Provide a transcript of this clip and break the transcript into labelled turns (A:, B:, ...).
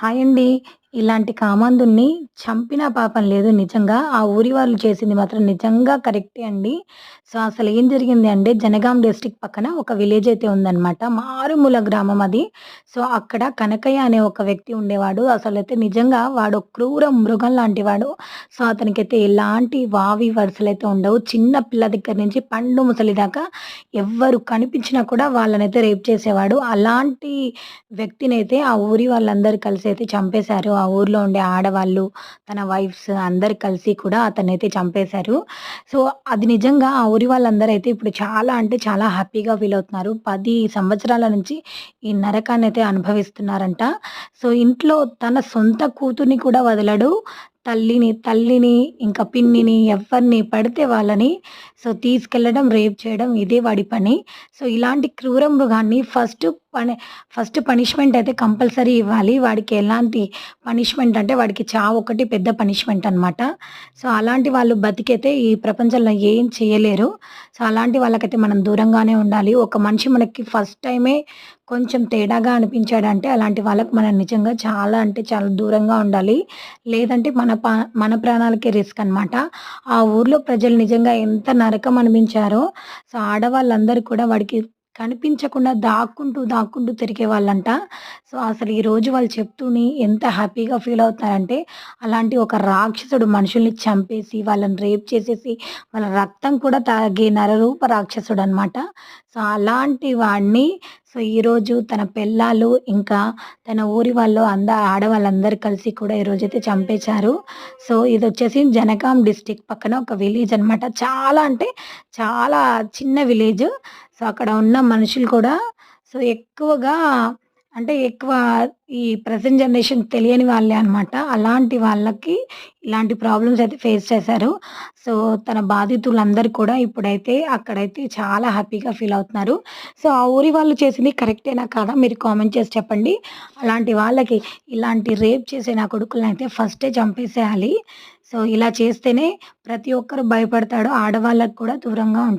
A: Hi అండి. ఇలాంటి కామాంధుల్ని చంపినా పాపం లేదు నిజంగా. ఆ ఊరి వాళ్ళు చేసింది మాత్రం నిజంగా కరెక్టే అండి. సో, అసలు ఏం జరిగింది అంటే జనగాం డిస్ట్రిక్ట్ పక్కన ఒక విలేజ్ అయితే ఉందనమాట. మారుమూల గ్రామం అది. సో, అక్కడ కనకయ్య అనే ఒక వ్యక్తి ఉండేవాడు. అసలైతే నిజంగా వాడు క్రూర మృగం లాంటి వాడు. సో, అతనికైతే ఎలాంటి వావి వరుసలైతే ఉండవు. చిన్న పిల్ల దగ్గర నుంచి పండు ముసలి దాకా ఎవ్వరు కనిపించినా కూడా వాళ్ళనైతే రేప్ చేసేవాడు. అలాంటి వ్యక్తినైతే ఆ ఊరి వాళ్ళందరూ కలిసైతే చంపేశారు. ఆ ఊర్లో ఉండే ఆడవాళ్ళు, తన వైఫ్స్ అందరూ కలిసి కూడా అతన్నైతే చంపేశారు. సో, అది నిజంగా ఆ ఊరి వాళ్ళందరైతే ఇప్పుడు చాలా అంటే చాలా హ్యాపీగా ఫీల్ అవుతున్నారు. 10 సంవత్సరాల నుంచి ఈ నరకాన్నైతే అనుభవిస్తున్నారంట. సో, ఇంట్లో తన సొంత కూతుర్ని కూడా వదలడు. తల్లిని, ఇంకా పిన్నిని ఎవ్వరిని పడితే వాళ్ళని తీసుకెళ్లడం, రేప్ చేయడం ఇదే వాడి పని. సో, ఇలాంటి క్రూర మృగాన్ని ఫస్ట్ పనిష్మెంట్ అయితే కంపల్సరీ ఇవ్వాలి. వాడికి ఎలాంటి పనిష్మెంట్ అంటే వాడికి చావొకటి పెద్ద పనిష్మెంట్ అనమాట. సో, అలాంటి వాళ్ళు బతికితే ఈ ప్రపంచంలో ఏం చేయలేరు. సో, అలాంటి వాళ్ళకైతే మనం దూరంగానే ఉండాలి. ఒక మనిషి మనకి ఫస్ట్ టైమే కొంచెం తేడాగా అనిపించాడంటే అలాంటి వాళ్ళకి మనం నిజంగా చాలా అంటే చాలా దూరంగా ఉండాలి. లేదంటే మన ప్రాణాలకే రిస్క్ అనమాట. ఆ ఊర్లో ప్రజలు నిజంగా ఎంత నరకం అనిపించారో. సో, ఆడవాళ్ళందరూ కూడా వాడికి కనిపించకుండా దాక్కుంటూ తిరిగేవాళ్ళంట. సో, అసలు ఈరోజు వాళ్ళు చెప్తూని ఎంత హ్యాపీగా ఫీల్ అవుతారంటే, అలాంటి ఒక రాక్షసుడు మనుషుల్ని చంపేసి, వాళ్ళని రేప్ చేసేసి, వాళ్ళ రక్తం కూడా తాగే నరరూప రాక్షసుడనమాట. సో, అలాంటి వాడిని ఈరోజు తన పెళ్ళాలు, ఇంకా తన ఊరి వాళ్ళు ఆడవాళ్ళందరూ కలిసి కూడా ఈరోజైతే చంపేశారు. సో, ఇదొచ్చేసి జనగాం డిస్ట్రిక్ట్ పక్కన ఒక విలేజ్ అనమాట. చాలా అంటే చాలా చిన్న విలేజ్. సో, అక్కడ ఉన్న మనుషులు కూడా ఎక్కువగా అంటే ఎక్కువ ఈ ప్రెజెంట్ జనరేషన్ తెలియని వాళ్ళే అనమాట. అలాంటి వాళ్ళకి ఇలాంటి ప్రాబ్లమ్స్ అయితే ఫేస్ చేశారు. సో, తన బాధితులందరూ కూడా ఇప్పుడైతే అక్కడైతే చాలా హ్యాపీగా ఫీల్ అవుతున్నారు. సో, ఆ ఊరి వాళ్ళు చేసింది కరెక్టేనా కాదా మీరు కామెంట్ చేసి చెప్పండి. అలాంటి వాళ్ళకి ఇలాంటి రేప్ చేసే నా కొడుకులనైతే ఫస్టే చంపేసేయాలి. సో, ఇలా చేస్తేనే ప్రతి ఒక్కరు భయపడతాడు. ఆడవాళ్ళకి కూడా దూరంగా